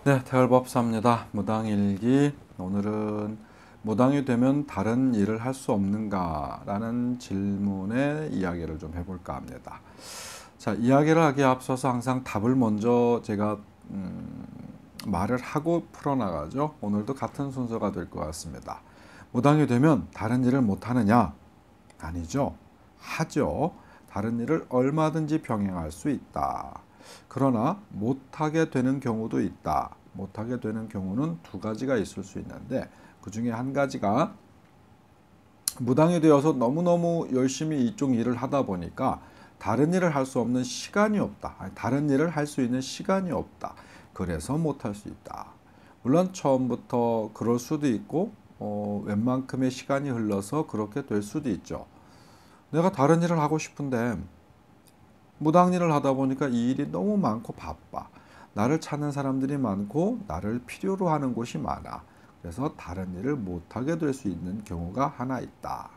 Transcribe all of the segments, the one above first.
네, 태열법사입니다. 무당일기. 오늘은 무당이 되면 다른 일을 할 수 없는가? 라는 질문에 이야기를 좀 해볼까 합니다. 자, 이야기를 하기에 앞서서 항상 답을 먼저 제가 말을 하고 풀어나가죠. 오늘도 같은 순서가 될 것 같습니다. 무당이 되면 다른 일을 못하느냐? 아니죠. 하죠. 다른 일을 얼마든지 병행할 수 있다. 그러나 못하게 되는 경우도 있다. 못하게 되는 경우는 두 가지가 있을 수 있는데 그 중에 한 가지가 무당이 되어서 너무너무 열심히 이쪽 일을 하다 보니까 다른 일을 할 수 없는 시간이 없다. 다른 일을 할 수 있는 시간이 없다. 그래서 못할 수 있다. 물론 처음부터 그럴 수도 있고 웬만큼의 시간이 흘러서 그렇게 될 수도 있죠. 내가 다른 일을 하고 싶은데 무당 일을 하다 보니까 이 일이 너무 많고 바빠. 나를 찾는 사람들이 많고 나를 필요로 하는 곳이 많아. 그래서 다른 일을 못하게 될 수 있는 경우가 하나 있다.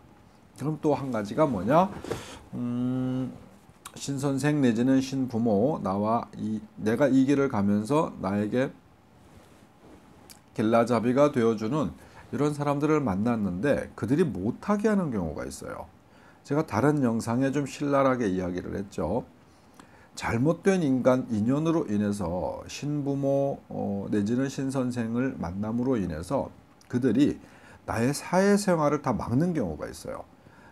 그럼 또 한 가지가 뭐냐? 신선생 내지는 신부모, 내가 이 길을 가면서 나에게 길라잡이가 되어주는 이런 사람들을 만났는데 그들이 못하게 하는 경우가 있어요. 제가 다른 영상에 좀 신랄하게 이야기를 했죠. 잘못된 인연으로 인해서 신부모 내지는 신선생을 만남으로 인해서 그들이 나의 사회생활을 다 막는 경우가 있어요.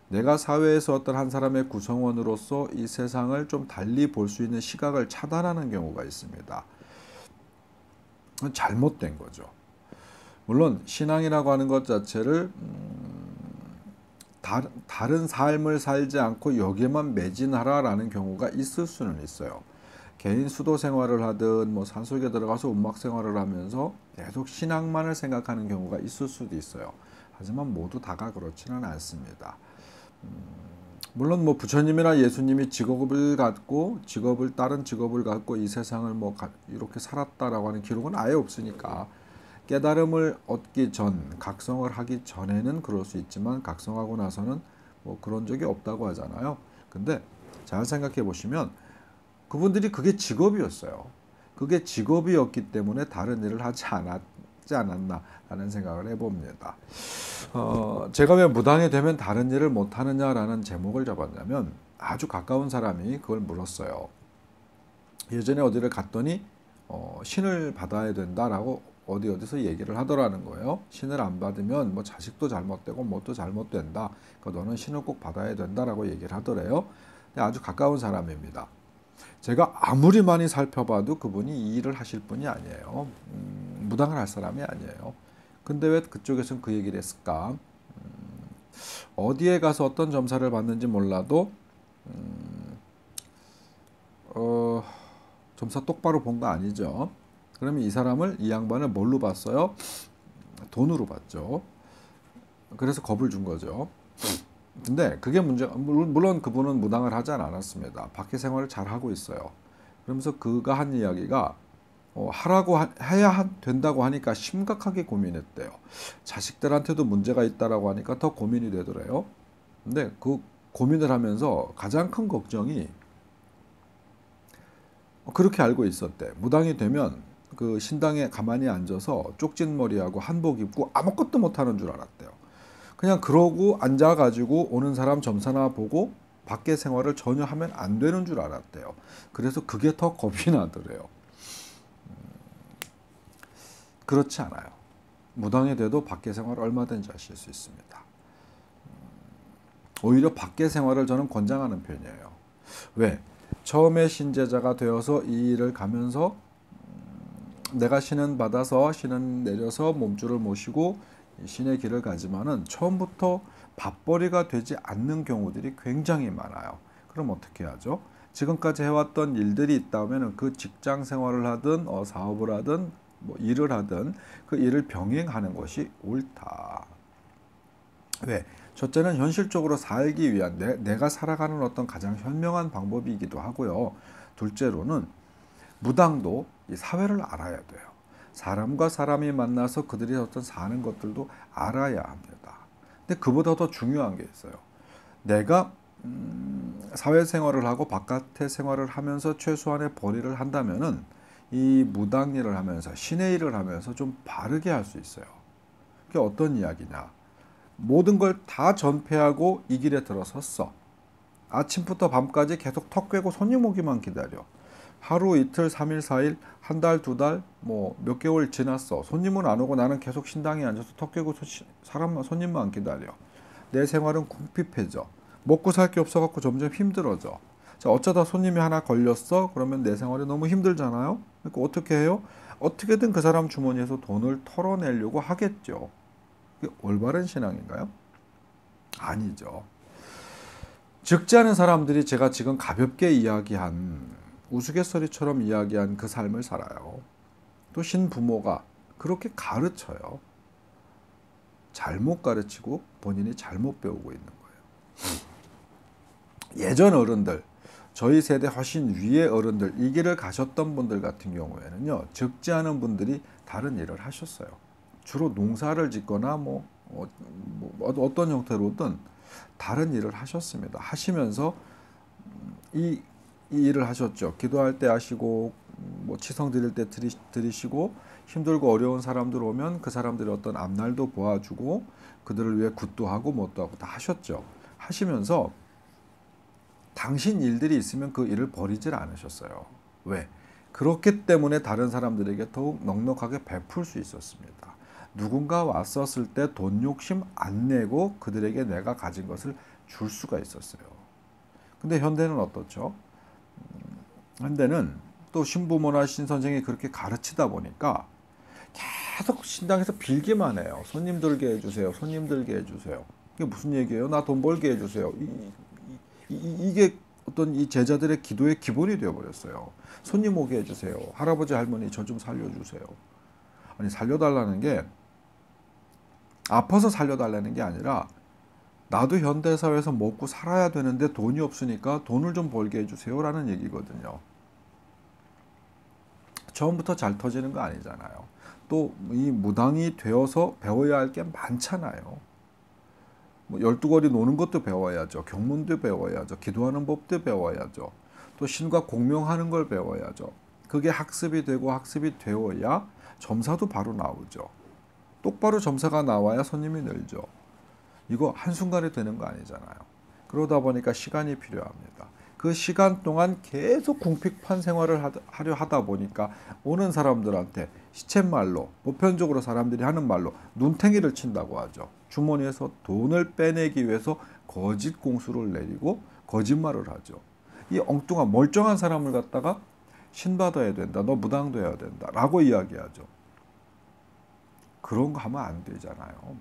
내가 사회에서 어떤 한 사람의 구성원으로서 이 세상을 좀 달리 볼 수 있는 시각을 차단하는 경우가 있습니다. 잘못된 거죠. 물론 신앙이라고 하는 것 자체를 다른 삶을 살지 않고 여기에만 매진하라라는 경우가 있을 수는 있어요. 개인 수도 생활을 하든 뭐 산속에 들어가서 음악 생활을 하면서 계속 신앙만을 생각하는 경우가 있을 수도 있어요. 하지만 모두 다가 그렇지는 않습니다. 물론 뭐 부처님이나 예수님이 다른 직업을 갖고 이 세상을 뭐 이렇게 살았다라고 하는 기록은 아예 없으니까 깨달음을 얻기 전, 각성을 하기 전에는 그럴 수 있지만 각성하고 나서는 뭐 그런 적이 없다고 하잖아요. 근데 잘 생각해 보시면 그분들이 그게 직업이었어요. 그게 직업이었기 때문에 다른 일을 하지 않았나라는 생각을 해봅니다. 제가 왜 무당이 되면 다른 일을 못하느냐라는 제목을 잡았냐면 아주 가까운 사람이 그걸 물었어요. 예전에 어디를 갔더니 신을 받아야 된다라고 어디서 얘기를 하더라는 거예요. 신을 안 받으면 뭐 자식도 잘못되고 뭣도 잘못된다. 그러니까 너는 신을 꼭 받아야 된다라고 얘기를 하더래요. 아주 가까운 사람입니다. 제가 아무리 많이 살펴봐도 그분이 이 일을 하실 분이 아니에요. 무당을 할 사람이 아니에요. 근데 왜 그쪽에서는 그 얘기를 했을까? 어디에 가서 어떤 점사를 받는지 몰라도 점사 똑바로 본 거 아니죠. 그러면 이 양반을 뭘로 봤어요? 돈으로 봤죠. 그래서 겁을 준 거죠. 근데 그게 물론 그분은 무당을 하지 않았습니다. 밖에 생활을 잘 하고 있어요. 그러면서 그가 한 이야기가 해야 된다고 하니까 심각하게 고민했대요. 자식들한테도 문제가 있다라고 하니까 더 고민이 되더래요. 근데 그 고민을 하면서 가장 큰 걱정이 그렇게 알고 있었대. 무당이 되면 그 신당에 가만히 앉아서 쪽진 머리하고 한복 입고 아무것도 못하는 줄 알았대요. 그냥 그러고 앉아가지고 오는 사람 점사나 보고 밖에 생활을 전혀 하면 안 되는 줄 알았대요. 그래서 그게 더 겁이 나더래요. 그렇지 않아요. 무당이 돼도 밖에 생활을 얼마든지 하실 수 있습니다. 오히려 밖에 생활을 저는 권장하는 편이에요. 왜? 처음에 신제자가 되어서 이 일을 가면서 내가 신은 받아서 신은 내려서 몸주를 모시고 신의 길을 가지만은 처음부터 밥벌이가 되지 않는 경우들이 굉장히 많아요. 그럼 어떻게 하죠? 지금까지 해왔던 일들이 있다면 그 직장 생활을 하든 사업을 하든 뭐 일을 하든 그 일을 병행하는 것이 옳다. 왜? 첫째는 현실적으로 살기 위한 내가 살아가는 어떤 가장 현명한 방법이기도 하고요. 둘째로는 무당도 이 사회를 알아야 돼요. 사람과 사람이 만나서 그들이 어떤 사는 것들도 알아야 합니다. 근데 그보다 더 중요한 게 있어요. 내가 사회생활을 하고 바깥의 생활을 하면서 최소한의 벌이를 한다면은 이 무당 일을 하면서 신의 일을 하면서 좀 바르게 할 수 있어요. 그게 어떤 이야기냐? 모든 걸 다 전폐하고 이 길에 들어섰어. 아침부터 밤까지 계속 턱 꿰고 손님 오기만 기다려. 하루 이틀 3일 4일 한 달 두 달 뭐 몇 개월 지났어. 손님은 안 오고 나는 계속 신당에 앉아서 턱 꿰고 손님만 기다려. 내 생활은 궁핍해져. 먹고 살 게 없어갖고 점점 힘들어져. 자, 어쩌다 손님이 하나 걸렸어? 그러면 내 생활이 너무 힘들잖아요. 그러니까 어떻게 해요? 어떻게든 그 사람 주머니에서 돈을 털어내려고 하겠죠. 그게 올바른 신앙인가요? 아니죠. 적지 않은 사람들이 제가 지금 가볍게 이야기한 우스갯소리처럼 이야기한 그 삶을 살아요. 또 신부모가 그렇게 가르쳐요. 잘못 가르치고 본인이 잘못 배우고 있는 거예요. 예전 어른들, 저희 세대 훨씬 위의 어른들, 이 길을 가셨던 분들 같은 경우에는요, 적지 않은 분들이 다른 일을 하셨어요. 주로 농사를 짓거나 어떤 형태로든 다른 일을 하셨습니다. 하시면서 이 일을 하셨죠. 기도할 때 하시고 치성 드릴 때 드리시고 힘들고 어려운 사람들 오면 그 사람들의 어떤 앞날도 보아주고 그들을 위해 굿도 하고 뭣도 하고 다 하셨죠. 하시면서 당신 일들이 있으면 그 일을 버리질 않으셨어요. 왜? 그렇기 때문에 다른 사람들에게 더욱 넉넉하게 베풀 수 있었습니다. 누군가 왔었을 때 돈 욕심 안 내고 그들에게 내가 가진 것을 줄 수가 있었어요. 근데 현대는 어떻죠? 현대는 또 신부모나 신선생이 그렇게 가르치다 보니까 계속 신당에서 빌기만 해요. 손님 들게 해주세요. 손님 들게 해주세요. 이게 무슨 얘기예요? 나 돈 벌게 해주세요. 이게 어떤 이 제자들의 기도의 기본이 되어버렸어요. 손님 오게 해주세요. 할아버지 할머니 저 좀 살려주세요. 아니 살려달라는 게 아파서 살려달라는 게 아니라 나도 현대사회에서 먹고 살아야 되는데 돈이 없으니까 돈을 좀 벌게 해주세요 라는 얘기거든요. 처음부터 잘 터지는 거 아니잖아요. 또 이 무당이 되어서 배워야 할 게 많잖아요. 12거리 노는 것도 배워야죠. 경문도 배워야죠. 기도하는 법도 배워야죠. 또 신과 공명하는 걸 배워야죠. 그게 학습이 되고 학습이 되어야 점사도 바로 나오죠. 똑바로 점사가 나와야 손님이 늘죠. 이거 한순간에 되는 거 아니잖아요. 그러다 보니까 시간이 필요합니다. 그 시간 동안 계속 궁핍한 생활을 하려 하다 보니까 오는 사람들한테 시쳇말로 보편적으로 사람들이 하는 말로 눈탱이를 친다고 하죠. 주머니에서 돈을 빼내기 위해서 거짓 공수를 내리고 거짓말을 하죠. 이 엉뚱한 멀쩡한 사람을 갖다가 신받아야 된다. 너 무당돼야 된다. 라고 이야기하죠. 그런 거 하면 안 되잖아요.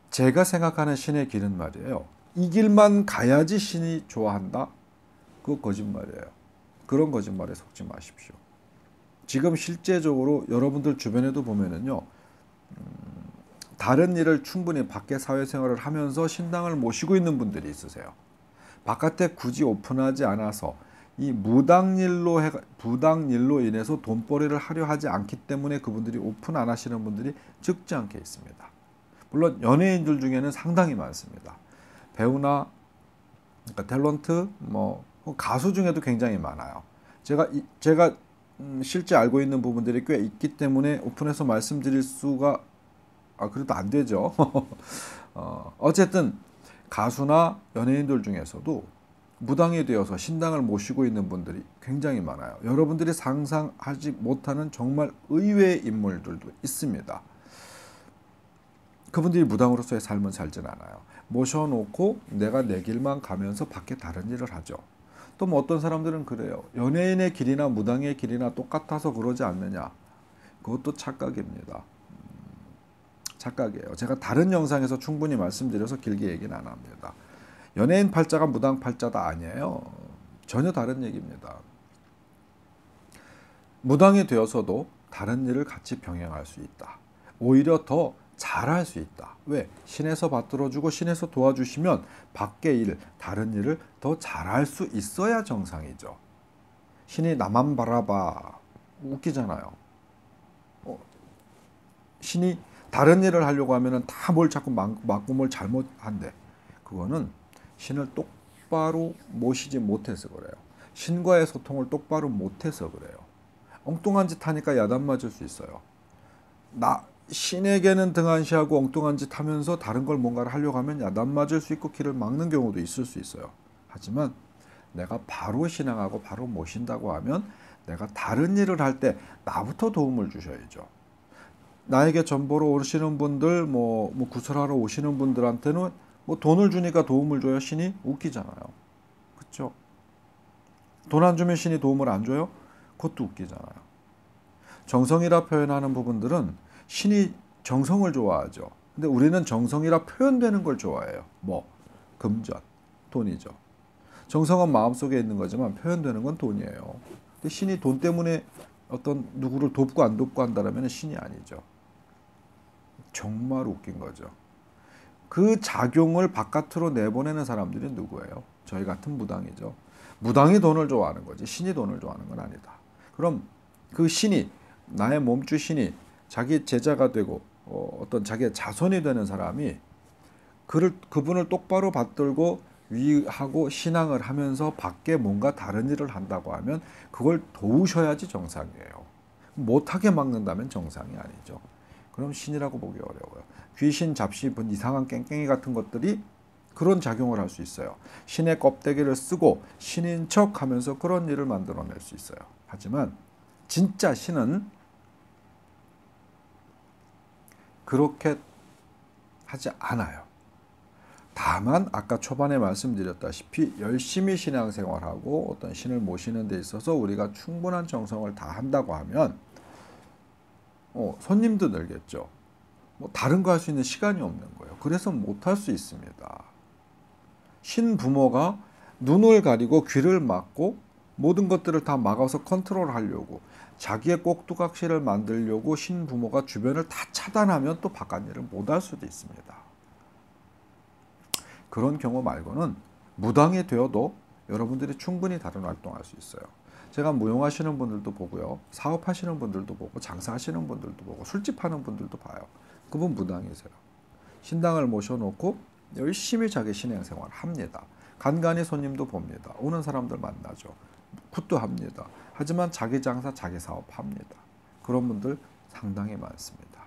제가 생각하는 신의 길은 말이에요. 이 길만 가야지 신이 좋아한다? 그거 거짓말이에요. 그런 거짓말에 속지 마십시오. 지금 실제적으로 여러분들 주변에도 보면은요, 다른 일을 충분히 밖에 사회생활을 하면서 신당을 모시고 있는 분들이 있으세요. 바깥에 굳이 오픈하지 않아서 이 부당일로 인해서 돈벌이를 하려 하지 않기 때문에 그분들이 오픈 안 하시는 분들이 적지 않게 있습니다. 물론 연예인들 중에는 상당히 많습니다. 배우나 그러니까 탤런트, 가수 중에도 굉장히 많아요. 제가 실제 알고 있는 부분들이 꽤 있기 때문에 오픈해서 말씀드릴 수가 그래도 안 되죠. 어쨌든 가수나 연예인들 중에서도 무당이 되어서 신당을 모시고 있는 분들이 굉장히 많아요. 여러분들이 상상하지 못하는 정말 의외의 인물들도 있습니다. 그분들이 무당으로서의 삶은 살진 않아요. 모셔놓고 내가 내 길만 가면서 밖에 다른 일을 하죠. 또 어떤 사람들은 그래요. 연예인의 길이나 무당의 길이나 똑같아서 그러지 않느냐. 그것도 착각입니다. 착각이에요. 제가 다른 영상에서 충분히 말씀드려서 길게 얘기는 안 합니다. 연예인 팔자가 무당 팔자다 아니에요. 전혀 다른 얘기입니다. 무당이 되어서도 다른 일을 같이 병행할 수 있다. 오히려 더 잘할 수 있다. 왜? 신에서 받들어주고 신에서 도와주시면 밖의 일, 다른 일을 더 잘할 수 있어야 정상이죠. 신이 나만 바라봐. 웃기잖아요. 신이 다른 일을 하려고 하면 다 뭘 자꾸 막고 뭘 잘못한대. 그거는 신을 똑바로 모시지 못해서 그래요. 신과의 소통을 똑바로 못해서 그래요. 엉뚱한 짓 하니까 야단 맞을 수 있어요. 신에게는 등한시하고 엉뚱한 짓 하면서 다른 걸 뭔가를 하려고 하면 야단 맞을 수 있고 길을 막는 경우도 있을 수 있어요. 하지만 내가 바로 신앙하고 바로 모신다고 하면 내가 다른 일을 할 때 나부터 도움을 주셔야죠. 나에게 전보러 오시는 분들, 구설하러 오시는 분들한테는 돈을 주니까 도움을 줘요. 신이? 웃기잖아요. 그렇죠? 돈 안 주면 신이 도움을 안 줘요? 그것도 웃기잖아요. 정성이라 표현하는 부분들은 신이 정성을 좋아하죠. 근데 우리는 정성이라 표현되는 걸 좋아해요. 금전, 돈이죠. 정성은 마음속에 있는 거지만 표현되는 건 돈이에요. 근데 신이 돈 때문에 어떤 누구를 돕고 안 돕고 한다면 신이 아니죠. 정말 웃긴 거죠. 그 작용을 바깥으로 내보내는 사람들이 누구예요? 저희 같은 무당이죠. 무당이 돈을 좋아하는 거지 신이 돈을 좋아하는 건 아니다. 그럼 그 신이, 나의 몸주 신이 자기 제자가 되고 어떤 자기의 자손이 되는 사람이 그분을 똑바로 받들고 위하고 신앙을 하면서 밖에 뭔가 다른 일을 한다고 하면 그걸 도우셔야지 정상이에요. 못하게 막는다면 정상이 아니죠. 그럼 신이라고 보기 어려워요. 귀신, 잡시, 이상한 깽깽이 같은 것들이 그런 작용을 할 수 있어요. 신의 껍데기를 쓰고 신인 척 하면서 그런 일을 만들어낼 수 있어요. 하지만 진짜 신은 그렇게 하지 않아요. 다만 아까 초반에 말씀드렸다시피 열심히 신앙생활하고 어떤 신을 모시는 데 있어서 우리가 충분한 정성을 다 한다고 하면 손님도 늘겠죠. 다른 거 할 수 있는 시간이 없는 거예요. 그래서 못할 수 있습니다. 신부모가 눈을 가리고 귀를 막고 모든 것들을 다 막아서 컨트롤하려고 자기의 꼭두각시를 만들려고 신부모가 주변을 다 차단하면 또 바깥 일을 못할 수도 있습니다. 그런 경우 말고는 무당이 되어도 여러분들이 충분히 다른 활동할 수 있어요. 제가 무용하시는 분들도 보고요. 사업하시는 분들도 보고 장사하시는 분들도 보고 술집 하는 분들도 봐요. 그분 무당이세요. 신당을 모셔놓고 열심히 자기 신앙생활을 합니다. 간간히 손님도 봅니다. 오는 사람들 만나죠. 굿도 합니다. 하지만 자기 장사, 자기 사업 합니다. 그런 분들 상당히 많습니다.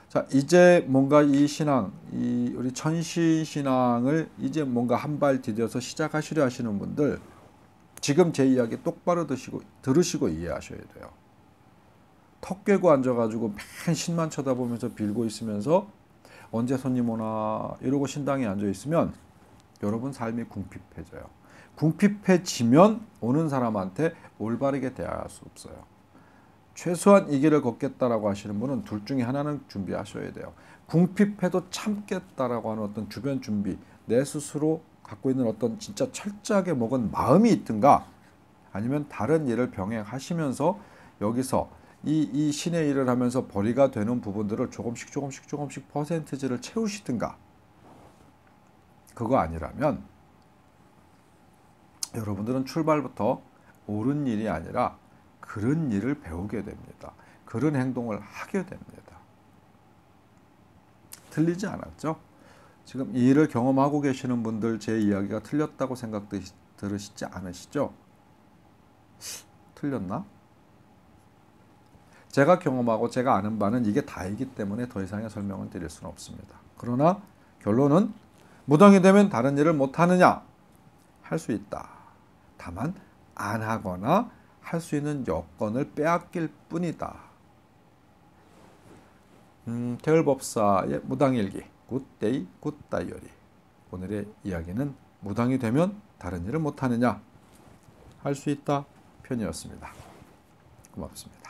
자, 이제 뭔가 이 신앙, 우리 천시 신앙을 이제 뭔가 한 발 디뎌서 시작하시려 하시는 분들, 지금 제 이야기 똑바로 들으시고 이해하셔야 돼요. 턱 깨고 앉아가지고 맨 신만 쳐다보면서 빌고 있으면서 언제 손님 오나 이러고 신당에 앉아 있으면 여러분 삶이 궁핍해져요. 궁핍해지면 오는 사람한테 올바르게 대할 수 없어요. 최소한 이 길을 걷겠다라고 하시는 분은 둘 중에 하나는 준비하셔야 돼요. 궁핍해도 참겠다라고 하는 어떤 주변 준비, 내 스스로 갖고 있는 어떤 진짜 철저하게 먹은 마음이 있든가, 아니면 다른 일을 병행하시면서 여기서 이 신의 일을 하면서 벌이가 되는 부분들을 조금씩 퍼센티지를 채우시든가. 그거 아니라면 여러분들은 출발부터 옳은 일이 아니라 그런 일을 배우게 됩니다. 그런 행동을 하게 됩니다. 틀리지 않았죠? 지금 이 일을 경험하고 계시는 분들 제 이야기가 틀렸다고 들으시지 않으시죠? 틀렸나? 제가 경험하고 제가 아는 바는 이게 다이기 때문에 더 이상의 설명을 드릴 수는 없습니다. 그러나 결론은 무당이 되면 다른 일을 못하느냐? 할 수 있다. 다만 안 하거나 할 수 있는 여건을 빼앗길 뿐이다. 계열법사의 무당일기 굿데이 굿다이어리. 오늘의 이야기는 무당이 되면 다른 일을 못하느냐? 할 수 있다 편이었습니다. 고맙습니다.